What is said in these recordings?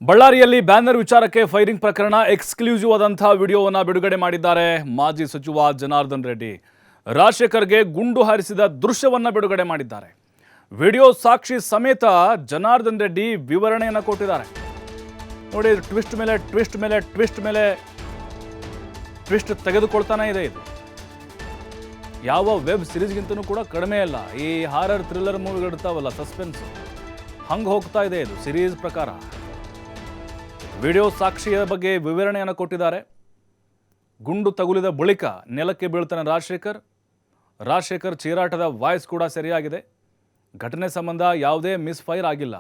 ಬಳ್ಳಾರಿಯಲ್ಲಿ ಬ್ಯಾನರ್ ವಿಚಾರಕ್ಕೆ ಫೈರಿಂಗ್ ಪ್ರಕರಣ ಎಕ್ಸ್ಕ್ಲೂಸಿವ್ ಆದಂತಹ ವಿಡಿಯೋವನ್ನು ಬಿಡುಗಡೆ ಮಾಡಿದ್ದಾರೆ ಮಾಜಿ ಸಚಿವ ಜನಾರ್ದನ್ ರೆಡ್ಡಿ. ರಾಜಶೇಖರ್ಗೆ ಗುಂಡು ಹಾರಿಸಿದ ದೃಶ್ಯವನ್ನು ಬಿಡುಗಡೆ ಮಾಡಿದ್ದಾರೆ. ವಿಡಿಯೋ ಸಾಕ್ಷಿ ಸಮೇತ ಜನಾರ್ದನ್ ರೆಡ್ಡಿ ವಿವರಣೆಯನ್ನು ಕೊಟ್ಟಿದ್ದಾರೆ. ನೋಡಿ, ಟ್ವಿಸ್ಟ್ ಮೇಲೆ ಟ್ವಿಸ್ಟ್ ಮೇಲೆ ಟ್ವಿಸ್ಟ್ ಮೇಲೆ ಟ್ವಿಸ್ಟ್ ತೆಗೆದುಕೊಳ್ತಾನೆ ಇದೆ. ಇದು ಯಾವ ವೆಬ್ ಸಿರೀಸ್ಗಿಂತನೂ ಕೂಡ ಕಡಿಮೆ ಅಲ್ಲ. ಈ ಹಾರರ್ ಥ್ರಿಲ್ಲರ್ ಮೂವಿಗಳಿರ್ತಾವಲ್ಲ, ಸಸ್ಪೆನ್ಸ್, ಹಂಗೆ ಹೋಗ್ತಾ ಇದೆ ಇದು ಸಿರೀಸ್ ಪ್ರಕಾರ. ವಿಡಿಯೋ ಸಾಕ್ಷಿಯ ಬಗ್ಗೆ ವಿವರಣೆಯನ್ನು ಕೊಟ್ಟಿದ್ದಾರೆ. ಗುಂಡು ತಗುಲಿದ ಬಳಿಕ ನೆಲಕ್ಕೆ ಬೀಳ್ತಾನೆ ರಾಜಶೇಖರ್ ಚೀರಾಟದ ವಾಯ್ಸ್ ಕೂಡ ಸರಿಯಾಗಿದೆ. ಘಟನೆ ಸಂಬಂಧ ಯಾವುದೇ ಮಿಸ್ ಫೈರ್ ಆಗಿಲ್ಲ.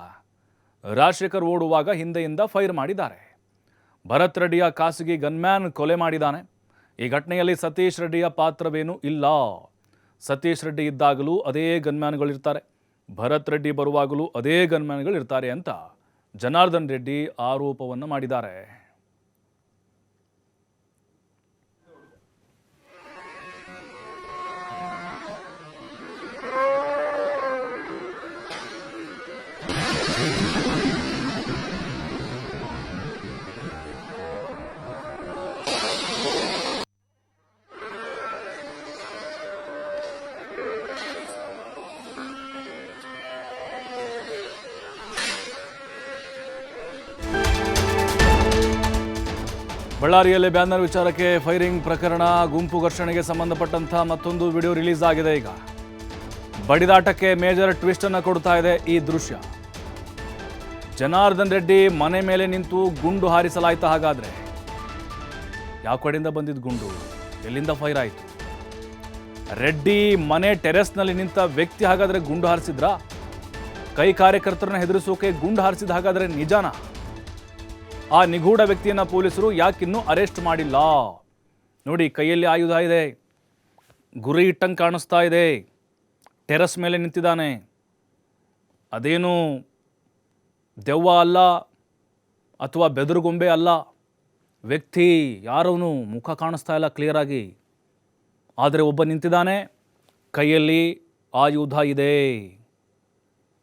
ರಾಜಶೇಖರ್ ಓಡುವಾಗ ಹಿಂದೆಯಿಂದ ಫೈರ್ ಮಾಡಿದ್ದಾರೆ. ಭರತ್ ರೆಡ್ಡಿಯ ಖಾಸಗಿ ಗನ್ಮ್ಯಾನ್ ಕೊಲೆ ಮಾಡಿದ್ದಾನೆ. ಈ ಘಟನೆಯಲ್ಲಿ ಸತೀಶ್ ರೆಡ್ಡಿಯ ಪಾತ್ರವೇನೂ ಇಲ್ಲ. ಸತೀಶ್ ರೆಡ್ಡಿ ಇದ್ದಾಗಲೂ ಅದೇ ಗನ್ಮ್ಯಾನ್ಗಳಿರ್ತಾರೆ, ಭರತ್ ರೆಡ್ಡಿ ಬರುವಾಗಲೂ ಅದೇ ಗನ್ಮ್ಯಾನ್ಗಳಿರ್ತಾರೆ ಅಂತ ಜನಾರ್ದನ್ ರೆಡ್ಡಿ ಆರೋಪವನ್ನು ಮಾಡಿದ್ದಾರೆ. ಬಳ್ಳಾರಿಯಲ್ಲಿ ಬ್ಯಾನರ್ ವಿಚಾರಕ್ಕೆ ಫೈರಿಂಗ್ ಪ್ರಕರಣ, ಗುಂಪು ಘರ್ಷಣೆಗೆ ಸಂಬಂಧಪಟ್ಟಂಥ ಮತ್ತೊಂದು ವಿಡಿಯೋ ರಿಲೀಸ್ ಆಗಿದೆ. ಈಗ ಬಡಿದಾಟಕ್ಕೆ ಮೇಜರ್ ಟ್ವಿಸ್ಟ್ ಅನ್ನು ಕೊಡ್ತಾ ಇದೆ ಈ ದೃಶ್ಯ. ಜನಾರ್ದನ್ ರೆಡ್ಡಿ ಮನೆ ಮೇಲೆ ನಿಂತು ಗುಂಡು ಹಾರಿಸಲಾಯ್ತು. ಹಾಗಾದ್ರೆ ಯಾವ ಕಡೆಯಿಂದ ಬಂದಿದ್ದು ಗುಂಡು, ಎಲ್ಲಿಂದ ಫೈರ್ ಆಯಿತು? ರೆಡ್ಡಿ ಮನೆ ಟೆರೆಸ್ನಲ್ಲಿ ನಿಂತ ವ್ಯಕ್ತಿ ಹಾಗಾದ್ರೆ ಗುಂಡು ಹಾರಿಸಿದ್ರಾ? ಕೈ ಕಾರ್ಯಕರ್ತರನ್ನ ಹೆದರಿಸೋಕೆ ಗುಂಡು ಹಾರಿಸಿದ ಹಾಗಾದ್ರೆ ನಿಜಾನ? ಆ ನಿಗೂಢ ವ್ಯಕ್ತಿಯನ್ನು ಪೊಲೀಸರು ಯಾಕಿನ್ನೂ ಅರೆಸ್ಟ್ ಮಾಡಿಲ್ಲ? ನೋಡಿ, ಕೈಯಲ್ಲಿ ಆಯುಧ ಇದೆ, ಗುರಿ ಇಟ್ಟಂಗೆ ಕಾಣಿಸ್ತಾ ಇದೆ, ಟೆರಸ್ ಮೇಲೆ ನಿಂತಿದ್ದಾನೆ. ಅದೇನು ದೆವ್ವ ಅಲ್ಲ ಅಥವಾ ಬೆದರುಗೊಂಬೆ ಅಲ್ಲ, ವ್ಯಕ್ತಿ ಯಾರವನು ಮುಖ ಕಾಣಿಸ್ತಾ ಇಲ್ಲ ಕ್ಲಿಯರ್ ಆಗಿ. ಆದರೆ ಒಬ್ಬ ನಿಂತಿದ್ದಾನೆ, ಕೈಯಲ್ಲಿ ಆಯುಧ ಇದೆ.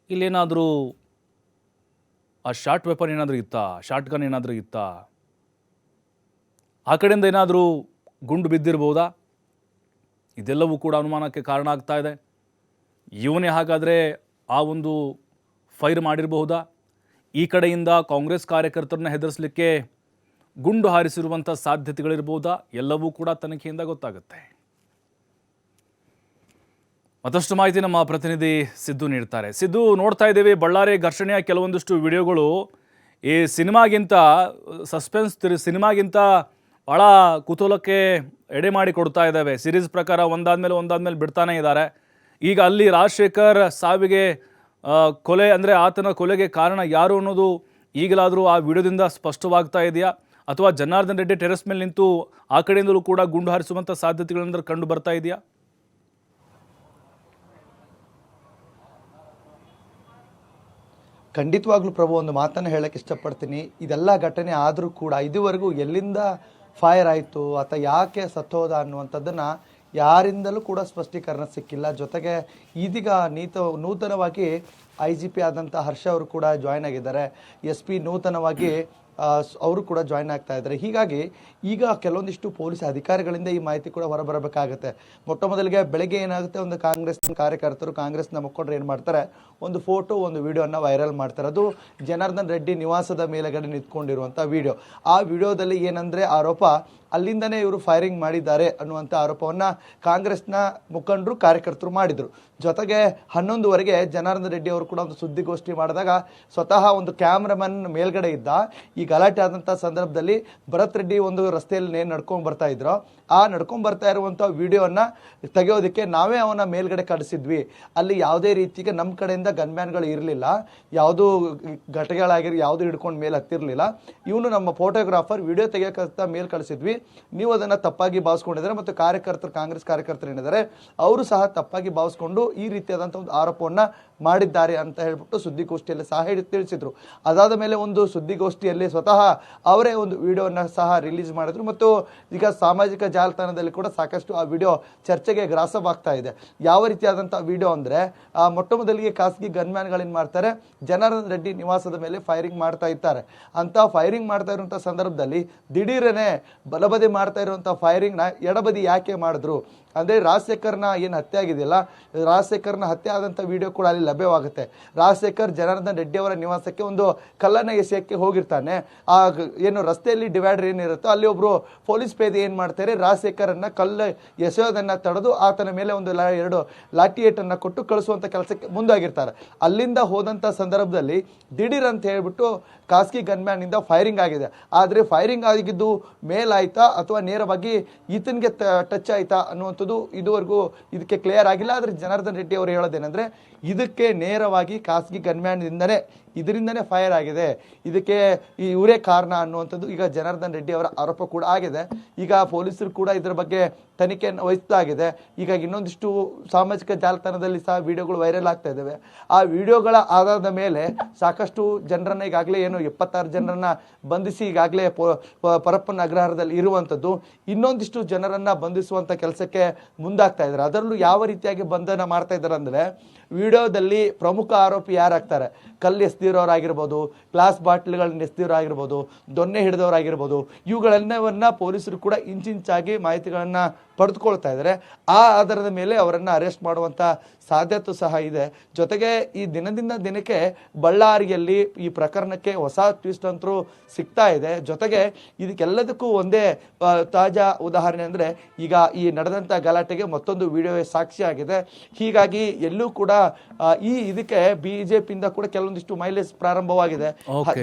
ಇಲ್ಲೇನಾದರೂ ಆ ಶಾರ್ಟ್ ವೆಪನ್ ಏನಾದರೂ ಇತ್ತಾ, ಶಾರ್ಟ್ ಗನ್ ಏನಾದರೂ ಇತ್ತಾ? ಆ ಕಡೆಯಿಂದ ಏನಾದರೂ ಗುಂಡು ಬಿದ್ದಿರ್ಬೋದಾ? ಇದೆಲ್ಲವೂ ಕೂಡ ಅನುಮಾನಕ್ಕೆ ಕಾರಣ ಆಗ್ತಾ ಇದೆ. ಇವನೇ ಹಾಗಾದರೆ ಆ ಒಂದು ಫೈರ್ ಮಾಡಿರಬಹುದಾ? ಈ ಕಡೆಯಿಂದ ಕಾಂಗ್ರೆಸ್ ಕಾರ್ಯಕರ್ತರನ್ನ ಹೆದರಿಸಲಿಕ್ಕೆ ಗುಂಡು ಹಾರಿಸಿರುವಂಥ ಸಾಧ್ಯತೆಗಳಿರ್ಬೋದಾ? ಎಲ್ಲವೂ ಕೂಡ ತನಿಖೆಯಿಂದ ಗೊತ್ತಾಗುತ್ತೆ. ಮತ್ತಷ್ಟು ಮಾಹಿತಿ ನಮ್ಮ ಪ್ರತಿನಿಧಿ ಸಿದ್ದು ನೀಡ್ತಾರೆ. ಸಿದ್ದು, ನೋಡ್ತಾ ಇದ್ದೇವೆ ಬಳ್ಳಾರಿ ಘರ್ಷಣೆಯ ಕೆಲವೊಂದಿಷ್ಟು ವಿಡಿಯೋಗಳು ಈ ಸಿನಿಮಾಗಿಂತ ಸಸ್ಪೆನ್ಸ್ ಸಿನಿಮಾಗಿಂತ ಭಾಳ ಕುತೂಹಲಕ್ಕೆ ಎಡೆ ಮಾಡಿ ಕೊಡ್ತಾ ಇದ್ದಾವೆ. ಸಿರೀಸ್ ಪ್ರಕಾರ ಒಂದಾದ್ಮೇಲೆ ಬಿಡ್ತಾನೆ ಇದ್ದಾರೆ. ಈಗ ಅಲ್ಲಿ ರಾಜಶೇಖರ್ ಸಾವಿಗೆ ಕೊಲೆ ಅಂದರೆ ಆತನ ಕೊಲೆಗೆ ಕಾರಣ ಯಾರು ಅನ್ನೋದು ಈಗಲಾದರೂ ಆ ವಿಡಿಯೋದಿಂದ ಸ್ಪಷ್ಟವಾಗ್ತಾ ಇದೆಯಾ? ಅಥವಾ ಜನಾರ್ದನ್ ರೆಡ್ಡಿ ಟೆರೆಸ್ ಮೇಲೆ ನಿಂತು ಆ ಕಡೆಯಿಂದಲೂ ಕೂಡ ಗುಂಡು ಹಾರಿಸುವಂಥ ಸಾಧ್ಯತೆಗಳೇನಾದರೂ ಕಂಡು ಬರ್ತಾ ಇದೆಯಾ? ಖಂಡಿತವಾಗ್ಲೂ ಪ್ರಭು, ಒಂದು ಮಾತನ್ನು ಹೇಳಕ್ಕೆ ಇಷ್ಟಪಡ್ತೀನಿ. ಇದೆಲ್ಲ ಘಟನೆ ಆದರೂ ಕೂಡ ಇದುವರೆಗೂ ಎಲ್ಲಿಂದ ಫೈರ್ ಆಯಿತು ಅಥವಾ ಯಾಕೆ ಸತ್ತೋದ ಅನ್ನುವಂಥದ್ದನ್ನು ಯಾರಿಂದಲೂ ಕೂಡ ಸ್ಪಷ್ಟೀಕರಣ ಸಿಕ್ಕಿಲ್ಲ. ಜೊತೆಗೆ ಇದೀಗ ನೂತನವಾಗಿ IGP ಆದಂಥ ಹರ್ಷ ಅವರು ಕೂಡ ಜಾಯ್ನ್ ಆಗಿದ್ದಾರೆ. SP ನೂತನವಾಗಿ ಅವರು ಕೂಡ ಜಾಯ್ನ್ ಆಗ್ತಾ ಇದ್ದಾರೆ. ಹೀಗಾಗಿ ಈಗ ಕೆಲವೊಂದಿಷ್ಟು ಪೊಲೀಸ್ ಅಧಿಕಾರಿಗಳಿಂದ ಈ ಮಾಹಿತಿ ಕೂಡ ಹೊರಬರಬೇಕಾಗುತ್ತೆ. ಮೊಟ್ಟ ಮೊದಲಿಗೆ ಬೆಳಗ್ಗೆ ಏನಾಗುತ್ತೆ, ಒಂದು ಕಾಂಗ್ರೆಸ್ನ ಕಾರ್ಯಕರ್ತರು, ಕಾಂಗ್ರೆಸ್ನ ಮುಖಂಡರು ಏನು ಮಾಡ್ತಾರೆ, ಒಂದು ಫೋಟೋ, ಒಂದು ವಿಡಿಯೋನ ವೈರಲ್ ಮಾಡ್ತಾರೆ. ಅದು ಜನಾರ್ದನ್ ರೆಡ್ಡಿ ನಿವಾಸದ ಮೇಲೆಗಡೆ ನಿಂತ್ಕೊಂಡಿರುವಂಥ ವಿಡಿಯೋ. ಆ ವಿಡಿಯೋದಲ್ಲಿ ಏನಂದರೆ ಆರೋಪ, ಅಲ್ಲಿಂದನೇ ಇವರು ಫೈರಿಂಗ್ ಮಾಡಿದ್ದಾರೆ ಅನ್ನುವಂಥ ಆರೋಪವನ್ನು ಕಾಂಗ್ರೆಸ್ನ ಮುಖಂಡರು, ಕಾರ್ಯಕರ್ತರು ಮಾಡಿದರು. ಜೊತೆಗೆ 11:15 ಜನಾರ್ದನ್ ರೆಡ್ಡಿ ಅವರು ಕೂಡ ಒಂದು ಸುದ್ದಿಗೋಷ್ಠಿ ಮಾಡಿದಾಗ ಸ್ವತಃ ಒಂದು ಕ್ಯಾಮ್ರಾಮನ್ ಮೇಲ್ಗಡೆ ಇದ್ದ. ಈ ಗಲಾಟೆ ಆದಂಥ ಸಂದರ್ಭದಲ್ಲಿ ಭರತ್ ರೆಡ್ಡಿ ಒಂದು ರಸ್ತೆಯಲ್ಲಿ ನಡ್ಕೊಂಡು ಬರ್ತಾ ಇದ್ರು. ಆ ನಡ್ಕೊಂಡು ಬರ್ತಾ ಇರುವಂಥ ವಿಡಿಯೋನ ತೆಗೆಯೋದಕ್ಕೆ ನಾವೇ ಅವನ ಮೇಲ್ಗಡೆ ಕಳಿಸಿದ್ವಿ. ಅಲ್ಲಿ ಯಾವುದೇ ರೀತಿಗೆ ನಮ್ಮ ಕಡೆಯಿಂದ ಗನ್ಮ್ಯಾನ್ಗಳು ಇರಲಿಲ್ಲ, ಯಾವುದೂ ಘಟನೆಗಳಾಗಿರೋ ಯಾವುದು ಹಿಡ್ಕೊಂಡು ಮೇಲೆ ಹತ್ತಿರಲಿಲ್ಲ. ಇವನು ನಮ್ಮ ಫೋಟೋಗ್ರಾಫರ್ ವಿಡಿಯೋ ತೆಗೆಯೋಕ್ಕಂತ ಮೇಲ್ ಕಳಿಸಿದ್ವಿ, ನೀವು ಅದನ್ನು ತಪ್ಪಾಗಿ ಭಾವಿಸ್ಕೊಂಡಿದ್ದಾರೆ. ಮತ್ತು ಕಾರ್ಯಕರ್ತರು, ಕಾಂಗ್ರೆಸ್ ಕಾರ್ಯಕರ್ತರು ಏನಿದ್ದಾರೆ ಅವರು ಸಹ ತಪ್ಪಾಗಿ ಭಾವಿಸ್ಕೊಂಡು ಈ ರೀತಿಯಾದಂಥ ಒಂದು ಆರೋಪವನ್ನು ಮಾಡಿದ್ದಾರೆ ಅಂತ ಹೇಳ್ಬಿಟ್ಟು ಸುದ್ದಿಗೋಷ್ಠಿಯಲ್ಲಿ ಸಹ ತಿಳಿಸಿದ್ರು. ಅದಾದ ಮೇಲೆ ಒಂದು ಸುದ್ದಿಗೋಷ್ಠಿಯಲ್ಲಿ ಸ್ವತಃ ಅವರೇ ಒಂದು ವಿಡಿಯೋನ ಸಹ ರಿಲೀಸ್ ಮಾಡಿದ್ರು ಮತ್ತು ಈಗ ಸಾಮಾಜಿಕ ಜಾಲತಾಣದಲ್ಲಿ ಕೂಡ ಸಾಕಷ್ಟು ಆ ವಿಡಿಯೋ ಚರ್ಚೆಗೆ ಗ್ರಾಸವಾಗ್ತಾ ಇದೆ. ಯಾವ ರೀತಿಯಾದಂಥ ವಿಡಿಯೋ ಅಂದರೆ ಮೊಟ್ಟ ಮೊದಲಿಗೆ ಖಾಸಗಿ ಗನ್ಮ್ಯಾನ್ಗಳೇನು ಮಾಡ್ತಾರೆ, ಜನಾರ್ದನ್ ರೆಡ್ಡಿ ನಿವಾಸದ ಮೇಲೆ ಫೈರಿಂಗ್ ಮಾಡ್ತಾ ಇದ್ದಾರೆ. ಅಂತ ಫೈರಿಂಗ್ ಮಾಡ್ತಾ ಇರುವಂಥ ಸಂದರ್ಭದಲ್ಲಿ ದಿಢೀರನೆ ಬಲಬದಿ ಮಾಡ್ತಾ ಇರುವಂಥ ಫೈರಿಂಗ್ನ ಎಡಬದಿ ಯಾಕೆ ಮಾಡಿದ್ರು ಅಂದರೆ ರಾಜಶೇಖರ್ನ ಏನು ಹತ್ಯೆ ಆಗಿದೆಯಲ್ಲ, ರಾಜಶೇಖರ್ನ ಹತ್ಯೆ ಆದಂಥ ವಿಡಿಯೋ ಕೂಡ ಅಲ್ಲಿ ಲಭ್ಯವಾಗುತ್ತೆ. ರಾಜಶೇಖರ್ ಜನಾರ್ದನ್ ರೆಡ್ಡಿ ಅವರ ನಿವಾಸಕ್ಕೆ ಒಂದು ಕಲ್ಲನ್ನು ಎಸೆಯಕ್ಕೆ ಹೋಗಿರ್ತಾನೆ. ಆ ಏನು ರಸ್ತೆಯಲ್ಲಿ ಡಿವೈಡರ್ ಏನಿರುತ್ತೋ ಅಲ್ಲಿ ಒಬ್ಬರು ಪೊಲೀಸ್ ಪೇದೆ ಏನು ಮಾಡ್ತಾರೆ, ರಾಜಶೇಖರನ್ನ ಕಲ್ಲು ಎಸೆಯೋದನ್ನು ತಡೆದು ಆತನ ಮೇಲೆ ಒಂದು 2 ಲಾಠಿ ಏಟನ್ನು ಕೊಟ್ಟು ಕಳಿಸುವಂಥ ಕೆಲಸಕ್ಕೆ ಮುಂದಾಗಿರ್ತಾರೆ. ಅಲ್ಲಿಂದ ಹೋದಂಥ ಸಂದರ್ಭದಲ್ಲಿ ದಿಢೀರ್ ಅಂತ ಹೇಳ್ಬಿಟ್ಟು ಖಾಸಗಿ ಗನ್ಮ್ಯಾನಿಂದ ಫೈರಿಂಗ್ ಆಗಿದೆ. ಆದರೆ ಫೈರಿಂಗ್ ಆಗಿದ್ದು ಮೇಲಾಯ್ತಾ ಅಥವಾ ನೇರವಾಗಿ ಈತನಿಗೆ ಟಚ್ ಆಯ್ತಾ ಅನ್ನುವಂಥದ್ದು ಇದುವರೆಗೂ ಇದಕ್ಕೆ ಕ್ಲಿಯರ್ ಆಗಿಲ್ಲ. ಆದರೆ ಜನಾರ್ದನ್ ರೆಡ್ಡಿ ಅವರು ಹೇಳೋದೇನೆಂದರೆ ಇದಕ್ಕೆ ನೇರವಾಗಿ ಖಾಸಗಿ ಇದರಿಂದನೇ ಫೈರ್ ಆಗಿದೆ, ಇದಕ್ಕೆ ಇವರೇ ಕಾರಣ ಅನ್ನುವಂಥದ್ದು ಈಗ ಜನಾರ್ದನ್ ರೆಡ್ಡಿ ಅವರ ಆರೋಪ ಕೂಡ ಆಗಿದೆ. ಈಗ ಪೊಲೀಸರು ಕೂಡ ಇದರ ಬಗ್ಗೆ ತನಿಖೆಯನ್ನು ವಹಿಸ್ತಾಗಿದೆ. ಈಗ ಇನ್ನೊಂದಿಷ್ಟು ಸಾಮಾಜಿಕ ಜಾಲತಾಣದಲ್ಲಿ ಸಹ ವಿಡಿಯೋಗಳು ವೈರಲ್ ಆಗ್ತಾ ಇದ್ದಾವೆ. ಆ ವಿಡಿಯೋಗಳ ಆಧಾರದ ಮೇಲೆ ಸಾಕಷ್ಟು ಜನರನ್ನ ಈಗಾಗಲೇ 76 ಜನರನ್ನ ಬಂಧಿಸಿ ಈಗಾಗಲೇ ಪರಪ್ಪನ ಅಗ್ರಹಾರದಲ್ಲಿ ಇರುವಂಥದ್ದು, ಇನ್ನೊಂದಿಷ್ಟು ಜನರನ್ನ ಬಂಧಿಸುವಂಥ ಕೆಲಸಕ್ಕೆ ಮುಂದಾಗ್ತಾ ಇದ್ದಾರೆ. ಅದರಲ್ಲೂ ಯಾವ ರೀತಿಯಾಗಿ ಬಂಧನ ಮಾಡ್ತಾ ಇದ್ದಾರೆ ಅಂದರೆ, ವಿಡಿಯೋದಲ್ಲಿ ಪ್ರಮುಖ ಆರೋಪಿ ಯಾರಾಗ್ತಾರೆ, ಕಲ್ಲು ಎಸ್ದಿರೋರಾಗಿರ್ಬೋದು, ಗ್ಲಾಸ್ ಬಾಟ್ಲಿಗಳನ್ನ ಎಸ್ದಿರೋರಾಗಿರ್ಬೋದು, ದೊನ್ನೆ ಹಿಡಿದವರಾಗಿರ್ಬೋದು, ಇವುಗಳೆಲ್ಲವನ್ನ ಪೊಲೀಸರು ಕೂಡ ಇಂಚಿಂಚಾಗಿ ಮಾಹಿತಿಗಳನ್ನು ಪಡೆದುಕೊಳ್ತಾ ಇದ್ದಾರೆ. ಆ ಆಧಾರದ ಮೇಲೆ ಅವರನ್ನು ಅರೆಸ್ಟ್ ಮಾಡುವಂಥ ಸಾಧ್ಯತೆ ಸಹ ಇದೆ. ಜೊತೆಗೆ ಈ ದಿನದಿಂದ ದಿನಕ್ಕೆ ಬಳ್ಳಾರಿಯಲ್ಲಿ ಈ ಪ್ರಕರಣಕ್ಕೆ ಹೊಸ ಟ್ವಿಸ್ಟ್ ಅಂತೂ ಸಿಗ್ತಾ ಇದೆ. ಜೊತೆಗೆ ಇದಕ್ಕೆಲ್ಲದಕ್ಕೂ ಒಂದೇ ತಾಜಾ ಉದಾಹರಣೆ ಅಂದರೆ ಈಗ ಈ ನಡೆದಂಥ ಗಲಾಟೆಗೆ ಮತ್ತೊಂದು ವಿಡಿಯೋ ಸಾಕ್ಷಿಯಾಗಿದೆ. ಹೀಗಾಗಿ ಎಲ್ಲೂ ಕೂಡ ಇದಕ್ಕೆ ಬಿಜೆಪಿಯಿಂದ ಕೂಡ ಕೆಲವೊಂದಿಷ್ಟು ಮೈಲೇಜ್ ಪ್ರಾರಂಭವಾಗಿದೆ.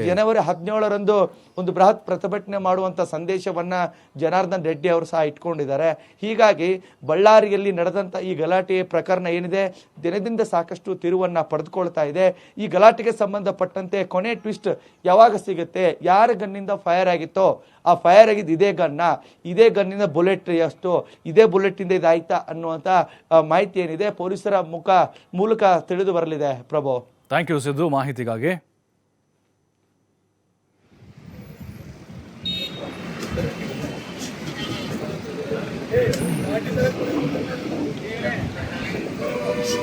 ಜನವರಿ 17ರಂದು ಒಂದು ಬೃಹತ್ ಪ್ರತಿಭಟನೆ ಮಾಡುವಂಥ ಸಂದೇಶವನ್ನ ಜನಾರ್ದನ್ ರೆಡ್ಡಿ ಅವರು ಸಹ ಇಟ್ಕೊಂಡಿದ್ದಾರೆ. ಹೀಗಾಗಿ ಬಳ್ಳಾರಿಯಲ್ಲಿ ನಡೆದಂಥ ಈ ಗಲಾಟೆ ಪ್ರಕರಣ ಏನಿದೆ ದಿನದಿಂದ ಸಾಕಷ್ಟು ತಿರುವನ್ನ ಪಡೆದುಕೊಳ್ತಾ ಇದೆ. ಈ ಗಲಾಟೆಗೆ ಸಂಬಂಧಪಟ್ಟಂತೆ ಕೊನೆ ಟ್ವಿಸ್ಟ್ ಯಾವಾಗ ಸಿಗುತ್ತೆ, ಯಾರ ಗನ್ನಿಂದ ಫೈರ್ ಆಗಿತ್ತೋ ಆ ಫೈರ್ ಆಗಿದ್ದು ಇದೇ ಗನ್ನಿಂದ ಬುಲೆಟ್ ಎಷ್ಟು, ಇದೇ ಬುಲೆಟಿಂದ ಇದಾಯ್ತಾ ಅನ್ನುವಂಥ ಮಾಹಿತಿ ಏನಿದೆ ಪೊಲೀಸರ ಮೂಲಕ ತಿಳಿದು ಬರಲಿದೆ. ಪ್ರಭು, ಥ್ಯಾಂಕ್ ಯು ಸಿದ್ದು ಮಾಹಿತಿಗಾಗಿ. Hey,